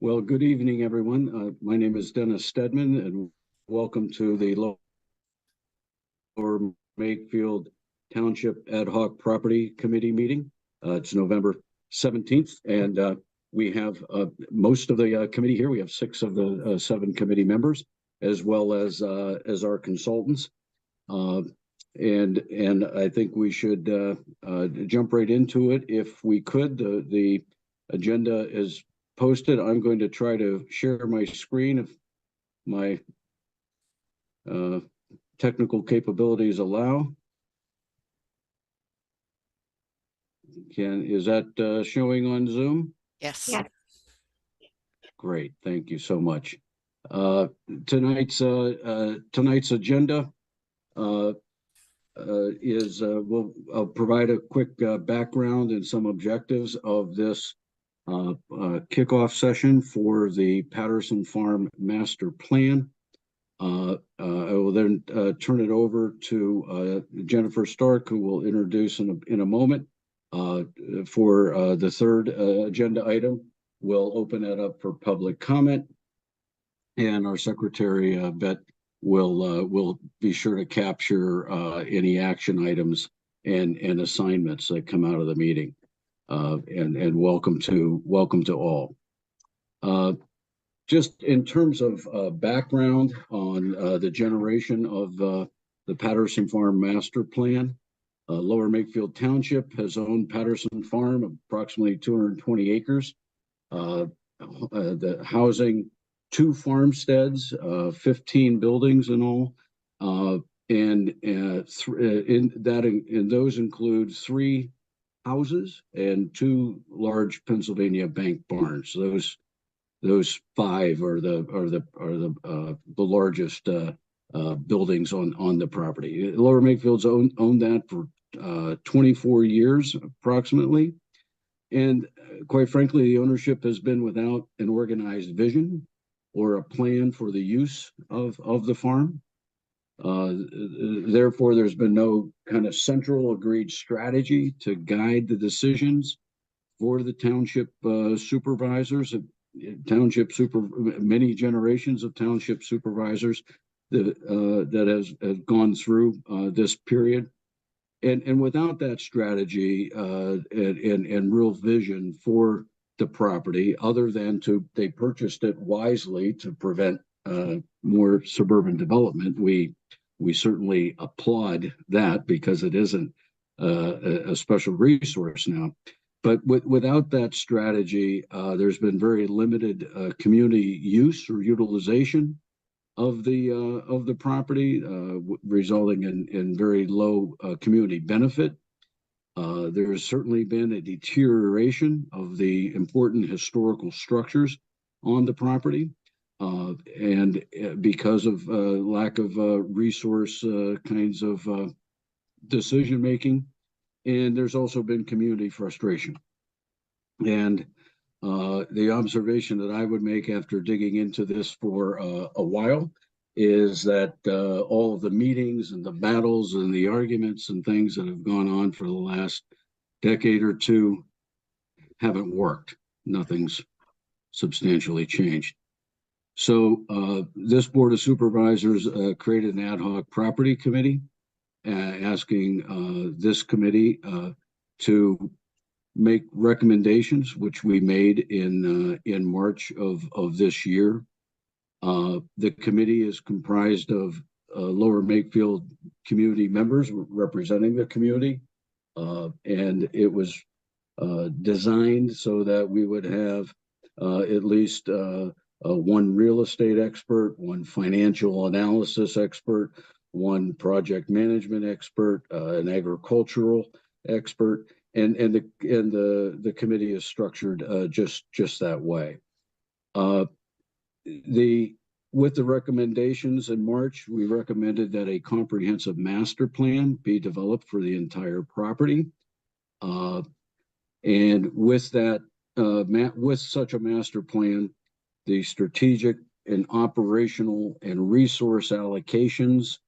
Well, good evening, everyone. My name is Dennis Stedman, and welcome to the Lower Makefield Township Ad Hoc Property Committee meeting. It's November 17th, and we have most of the committee here. We have 6 of the 7 committee members, as well as our consultants. And I think we should jump right into it if we could. The agenda is posted. I'm going to try to share my screen if my technical capabilities allow. Is that showing on Zoom? Yes. Yes. Great, thank you so much. Tonight's agenda I'll provide a quick background and some objectives of this kickoff session for the Patterson Farm Master Plan. I will then turn it over to Jennifer Stark, who will introduce in a moment. For the third agenda item, we'll open it up for public comment, and our secretary, Bet, will be sure to capture any action items and assignments that come out of the meeting. And welcome to all. Just in terms of background on the generation of the Patterson Farm Master Plan, Lower Makefield Township has owned Patterson Farm, approximately 220 acres, the housing 2 farmsteads, 15 buildings in all, and those include 3 houses and 2 large Pennsylvania bank barns. Those 5 are the largest buildings on the property. Lower Makefield's owned that for 24 years approximately, and quite frankly, the ownership has been without an organized vision or a plan for the use of the farm. Therefore, there's been no kind of central agreed strategy to guide the decisions for the township supervisors. Many generations of township supervisors that has gone through this period, and without that strategy and real vision for the property, other than they purchased it wisely to prevent more suburban development. We certainly applaud that because it isn't a special resource now. But without that strategy, there's been very limited community use or utilization of the property, resulting in very low community benefit. There has certainly been a deterioration of the important historical structures on the property, and because of lack of resource kinds of decision making. And there's also been community frustration. And the observation that I would make after digging into this for a while is that all of the meetings and the battles and the arguments and things that have gone on for the last decade or 2 haven't worked. Nothing's substantially changed. So this Board of Supervisors created an ad hoc property committee, asking this committee to make recommendations, which we made in March of this year. The committee is comprised of Lower Makefield community members representing the community, and it was designed so that we would have at least 1 real estate expert, 1 financial analysis expert, 1 project management expert, an agricultural expert, and the committee is structured just that way. With the recommendations in March, we recommended that a comprehensive master plan be developed for the entire property, and with that, with such a master plan, the strategic and operational and resource allocations,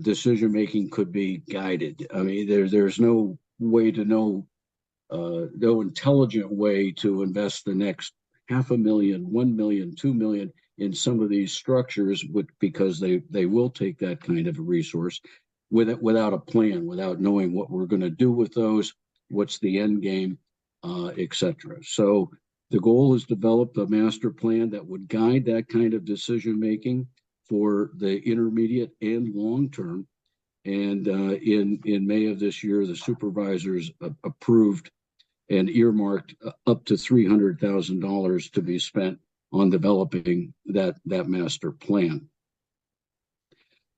decision making could be guided. I mean, there's no way to know, no intelligent way to invest the next $500,000, $1 million, $2 million in some of these structures, because they will take that kind of a resource without a plan, without knowing what we're going to do with those, what's the end game, etc. So the goal is to develop a master plan that would guide that kind of decision making for the intermediate and long term. And in May of this year, the supervisors approved and earmarked up to $300,000 to be spent on developing that master plan.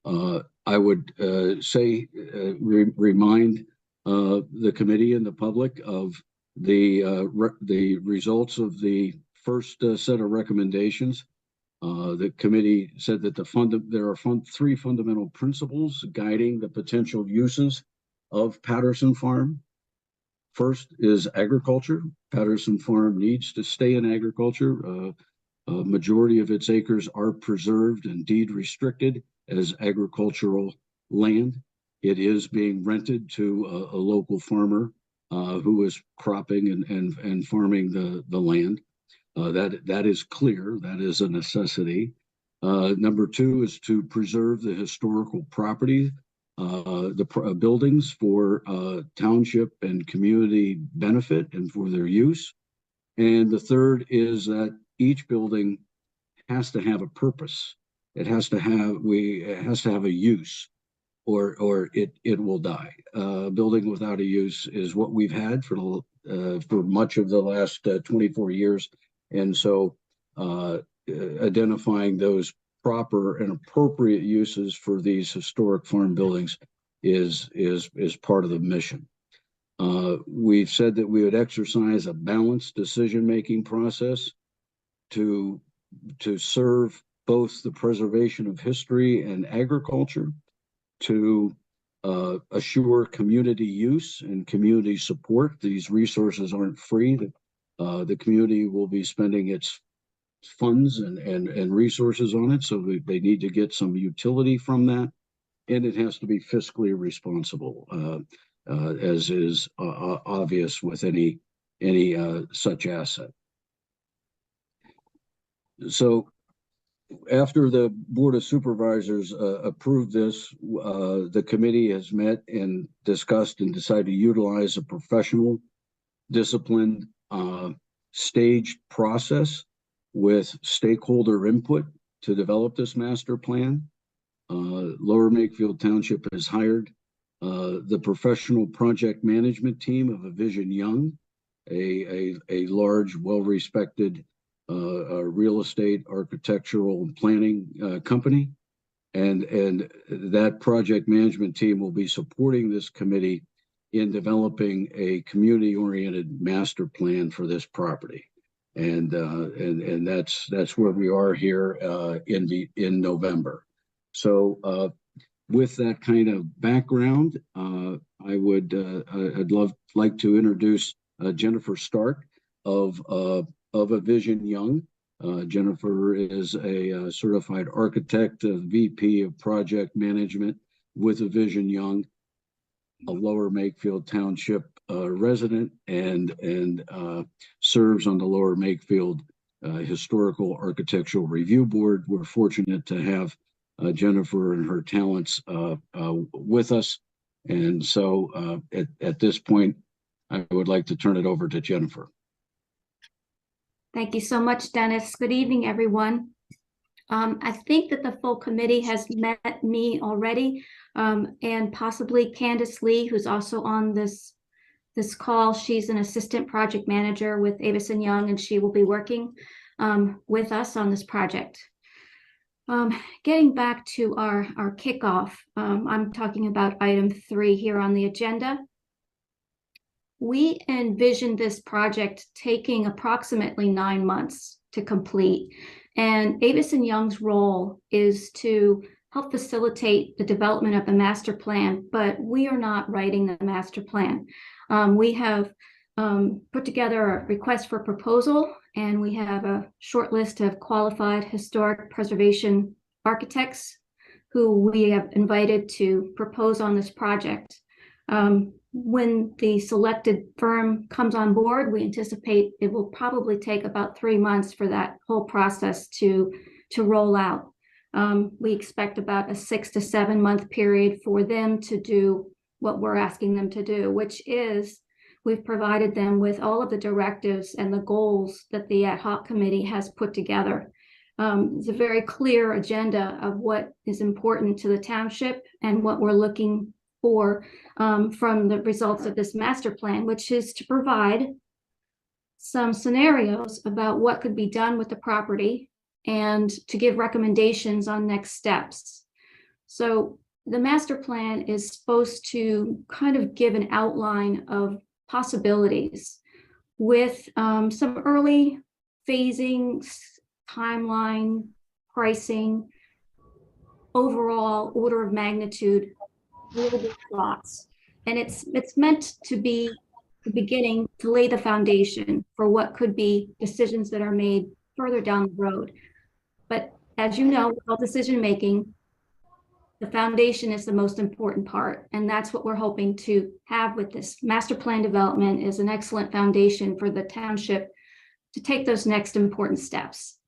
I would remind the committee and the public of the results of the first set of recommendations. The committee said that there are three fundamental principles guiding the potential uses of Patterson Farm. First is agriculture. Patterson Farm needs to stay in agriculture. A majority of its acres are preserved and deed restricted as agricultural land. It is being rented to a local farmer who is cropping and farming the land. That is clear. That is a necessity. Number two is to preserve the historical property, the buildings for township and community benefit and for their use. And the third is that each building has to have a purpose. It has to have a use, or it will die. Building without a use is what we've had for much of the last 24 years. And so identifying those proper and appropriate uses for these historic farm buildings is part of the mission. We've said that we would exercise a balanced decision-making process to serve both the preservation of history and agriculture, to assure community use and community support. These resources aren't free. The community will be spending its funds and resources on it, so they need to get some utility from that, and it has to be fiscally responsible, as is obvious with any such asset. So after the Board of Supervisors approved this, the committee has met and discussed and decided to utilize a professional, disciplined, staged process with stakeholder input to develop this master plan. Lower Makefield Township has hired the professional project management team of Vision Young, a large, well-respected real estate, architectural, and planning company, and that project management team will be supporting this committee in developing a community-oriented master plan for this property, and that's where we are here in November. So with that kind of background, I'd like to introduce Jennifer Stark of a Vision Young. Jennifer is a certified architect, a VP of project management with a Vision Young, a Lower Makefield Township resident, and serves on the Lower Makefield Historical Architectural Review Board. We're fortunate to have Jennifer and her talents with us. And so at this point, I would like to turn it over to Jennifer. Thank you so much, Dennis. Good evening, everyone. I think that the full committee has met me already, and possibly Candace Lee, who's also on this call. She's an assistant project manager with Avison Young, and she will be working with us on this project. Getting back to our kickoff, I'm talking about item 3 here on the agenda. We envisioned this project taking approximately 9 months to complete, and Avison Young's role is to help facilitate the development of the master plan, but we are not writing the master plan. We have put together a request for proposal, and we have a short list of qualified historic preservation architects who we have invited to propose on this project. when the selected firm comes on board, we anticipate it will probably take about 3 months for that whole process to roll out. We expect about a 6 to 7 month period for them to do what we're asking them to do, which is we've provided them with all of the directives and the goals that the ad hoc committee has put together. It's a very clear agenda of what is important to the township and what we're looking for from the results of this master plan, which is to provide some scenarios about what could be done with the property and to give recommendations on next steps. So the master plan is supposed to kind of give an outline of possibilities with some early phasing, timeline, pricing, overall order of magnitude, global thoughts. And it's meant to be the beginning to lay the foundation for what could be decisions that are made further down the road. But as you know, with all decision making, the foundation is the most important part. And that's what we're hoping to have with this master plan development, is an excellent foundation for the township to take those next important steps.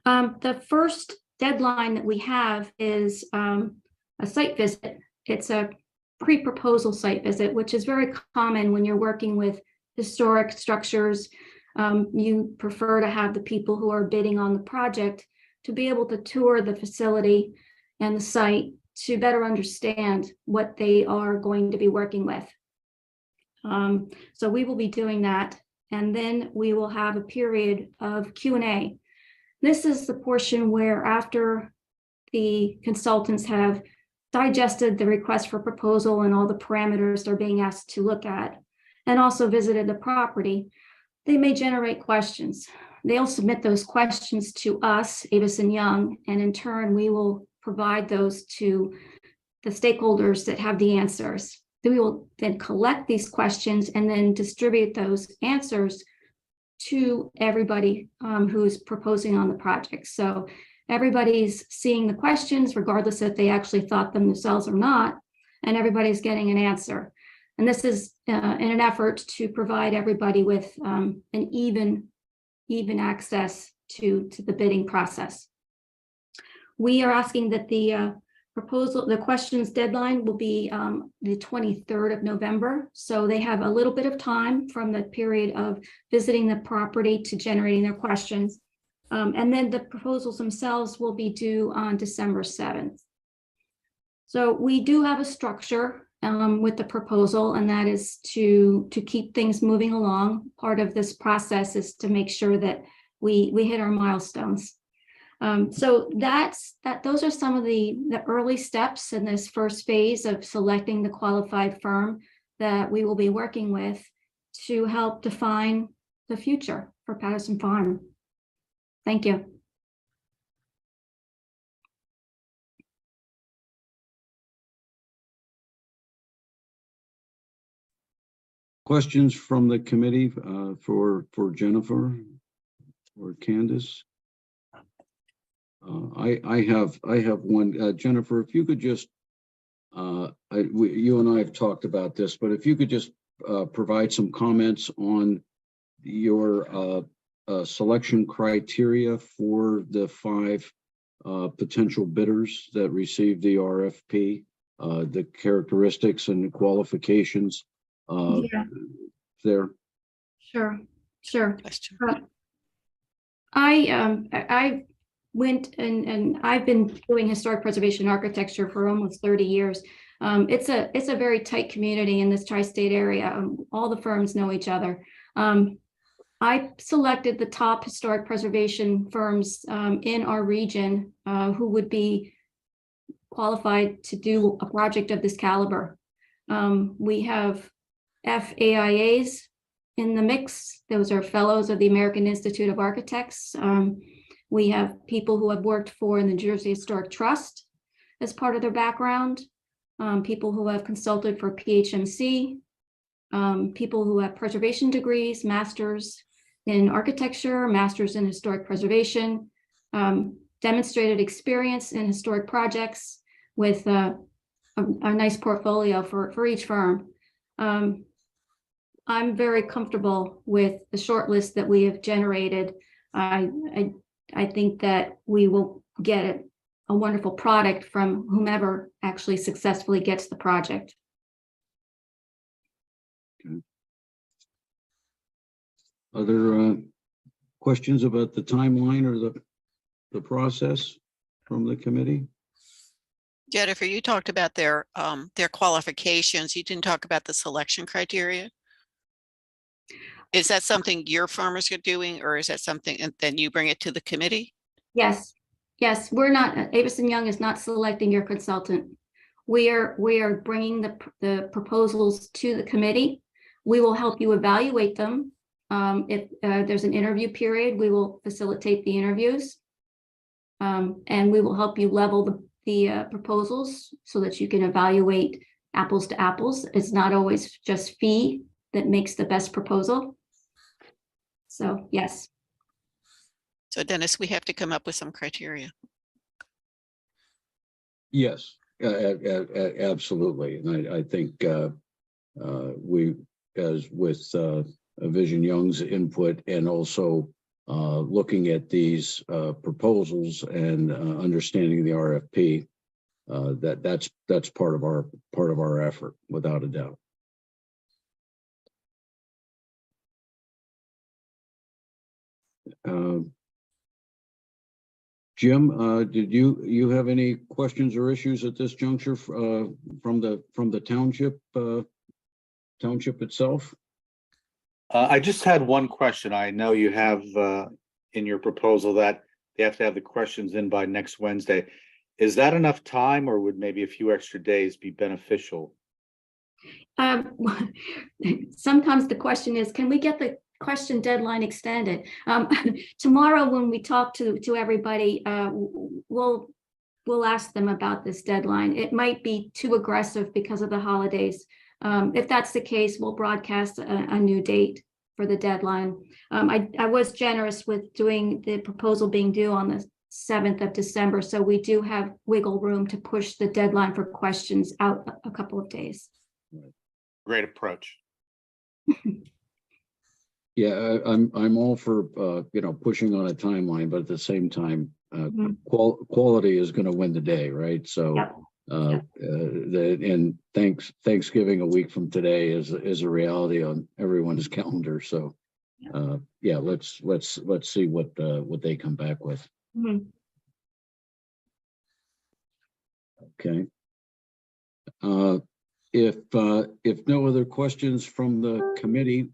The first deadline that we have is a site visit. It's a pre-proposal site visit, which is very common when you're working with historic structures. You prefer to have the people who are bidding on the project to be able to tour the facility and the site to better understand what they are going to be working with. So we will be doing that. And then we will have a period of Q&A. This is the portion where, after the consultants have digested the request for proposal and all the parameters they're being asked to look at, and also visited the property, they may generate questions. They'll submit those questions to us, Avis and Young, and in turn, we will provide those to the stakeholders that have the answers. We will then collect these questions and then distribute those answers to everybody who's proposing on the project. So everybody's seeing the questions, regardless if they actually thought them themselves or not, and everybody's getting an answer. And this is in an effort to provide everybody with an even access to the bidding process. We are asking that the questions deadline will be the 23rd of November. So they have a little bit of time from the period of visiting the property to generating their questions. And then the proposals themselves will be due on December 7th. So we do have a structure with the proposal, and that is to keep things moving along. Part of this process is to make sure that we hit our milestones. So those are some of the early steps in this first phase of selecting the qualified firm that we will be working with to help define the future for Patterson Farm. Thank you. Questions from the committee for Jennifer or Candace? I have one. Jennifer, if you could just, you and I have talked about this, but if you could just provide some comments on your selection criteria for the 5 potential bidders that received the RFP, the characteristics and qualifications there. Sure. I went and I've been doing historic preservation architecture for almost 30 years. It's a very tight community in this tri-state area. All the firms know each other. I selected the top historic preservation firms in our region who would be qualified to do a project of this caliber. We have FAIAs in the mix. Those are fellows of the American Institute of Architects. We have people who have worked for the New Jersey Historic Trust as part of their background, people who have consulted for PHMC, people who have preservation degrees, masters in architecture, masters in historic preservation, demonstrated experience in historic projects with a nice portfolio for each firm. I'm very comfortable with the short list that we have generated. I think that we will get a wonderful product from whomever actually successfully gets the project. Okay. Other questions about the timeline or the process from the committee? Jennifer, you talked about their qualifications. You didn't talk about the selection criteria. Is that something your firm is doing, or is that something and then you bring it to the committee? Yes, we're not, Avis and Young is not selecting your consultant. We are bringing the proposals to the committee. We will help you evaluate them. If there's an interview period, we will facilitate the interviews. And we will help you level the proposals so that you can evaluate apples to apples. It's not always just fee that makes the best proposal. So, yes. So Dennis, we have to come up with some criteria. Yes, absolutely. And I think we, as with Vision Young's input and also looking at these proposals and understanding the RFP, that's part of our effort, without a doubt. Jim, did you have any questions or issues at this juncture from the township itself? I just had one question. I know you have in your proposal that they have to have the questions in by next Wednesday. Is that enough time, or would maybe a few extra days be beneficial? Sometimes the question is, can we get the question deadline extended? Tomorrow, when we talk to everybody, we'll ask them about this deadline. It might be too aggressive because of the holidays. If that's the case, we'll broadcast a new date for the deadline. I was generous with doing the proposal being due on the 7th of December, so we do have wiggle room to push the deadline for questions out a couple of days. Great approach. Yeah, I'm all for pushing on a timeline, but at the same time, quality is going to win the day, right? So, Yep. And Thanksgiving a week from today is a reality on everyone's calendar. So, yeah, let's see what they come back with. Mm-hmm. Okay. If no other questions from the committee,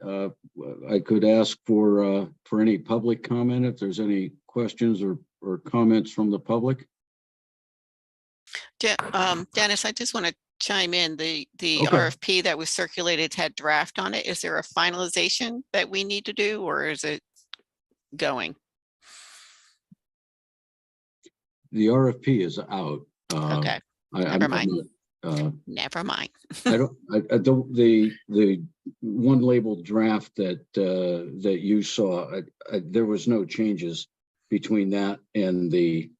I could ask for any public comment if there's any questions or comments from the public. Dennis, I just want to chime in. The Okay. RFP that was circulated had draft on it. Is there a finalization that we need to do, or is it going? The RFP is out. Okay. Never mind. Never mind. I don't. The one labeled draft that you saw, there was no changes between that and the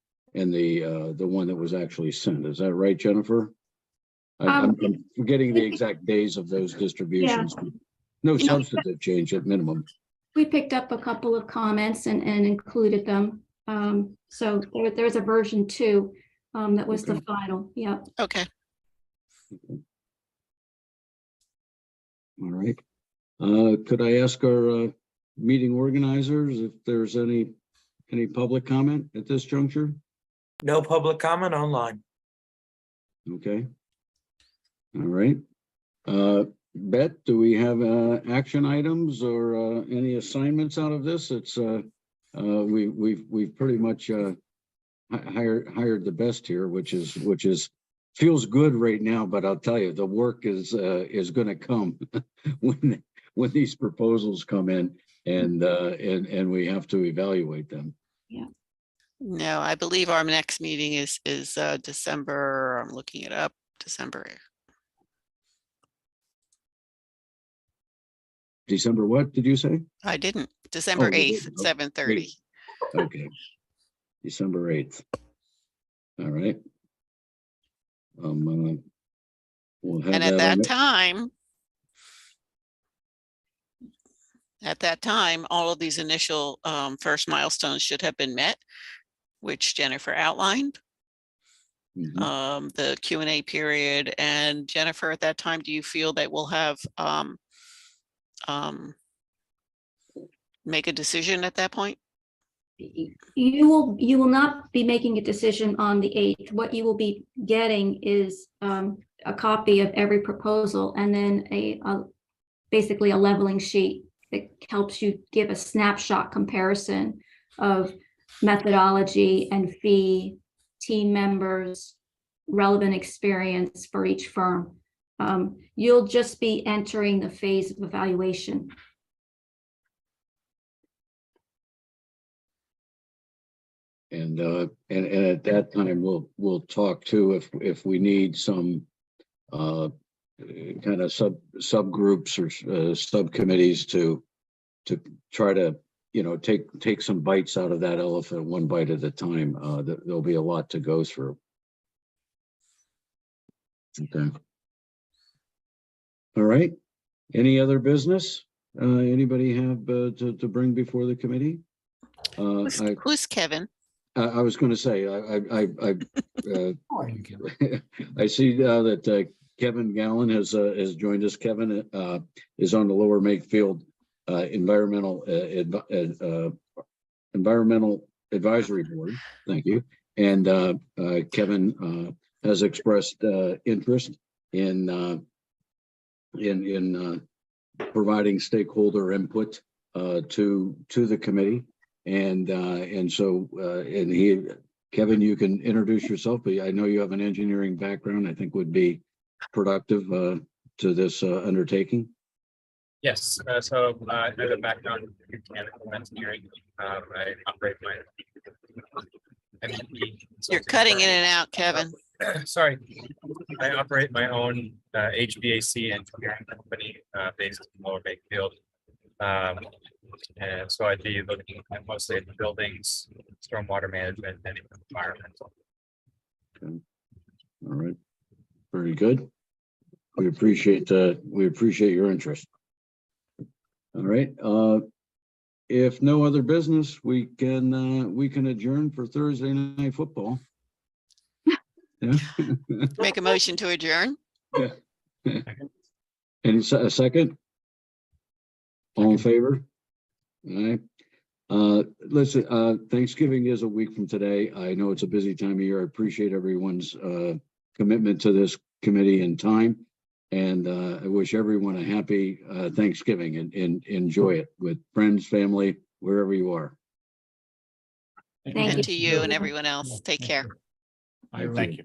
one that was actually sent. Is that right, Jennifer? I'm forgetting the exact days of those distributions. Yeah. No substantive change at minimum. We picked up a couple of comments and included them. So there's a version 2 that was the final. Yeah. Okay. All right. Could I ask our meeting organizers if there's any public comment at this juncture? No public comment online. Okay. All right. Beth, do we have action items or any assignments out of this? It's we've pretty much hired the best here, which is feels good right now, but I'll tell you, the work is going to come when these proposals come in and we have to evaluate them. Yeah. No, I believe our next meeting is December. I'm looking it up. December what did you say? I didn't. December 8th at 7:30. Okay. December 8th. All right. We'll have And at on that it. time, all of these initial first milestones should have been met, which Jennifer outlined. Mhm. The Q&A period. And Jennifer, at that time, do you feel that we'll have make a decision at that point? You will not be making a decision on the 8th. What you will be getting is a copy of every proposal and then basically a leveling sheet that helps you give a snapshot comparison of methodology and fee, team members, relevant experience for each firm. You'll just be entering the phase of evaluation. And at that time, we'll talk too if we need some kind of subgroups or subcommittees to try to, you know, take some bites out of that elephant one bite at a time. There'll be a lot to go through. Okay. All right. Any other business? Anybody have to bring before the committee? Who's Kevin? I was going to say, I see that Kevin Gallen has joined us. Kevin is on the Lower Makefield Environmental Advisory Board. Thank you. And Kevin has expressed interest in providing stakeholder input to the committee. And so Kevin, you can introduce yourself, but I know you have an engineering background, I think would be productive to this undertaking. Yes, so I have a background in mechanical engineering. I operate my You're cutting in and out, Kevin. Sorry, I operate my own HVAC engineering company based in Lower Makefield. And so I'd be looking at mostly at the buildings, stormwater management, and environmental. Okay. All right. Very good. We appreciate your interest. All right. If no other business, we can adjourn for Thursday night football. Yeah. Make a motion to adjourn. Yeah. Any a second? All in favor? All right. Listen, Thanksgiving is a week from today. I know it's a busy time of year. I appreciate everyone's commitment to this committee and time. And I wish everyone a happy Thanksgiving and enjoy it with friends, family, wherever you are. Thank you. And to you and everyone else, take care. Thank you.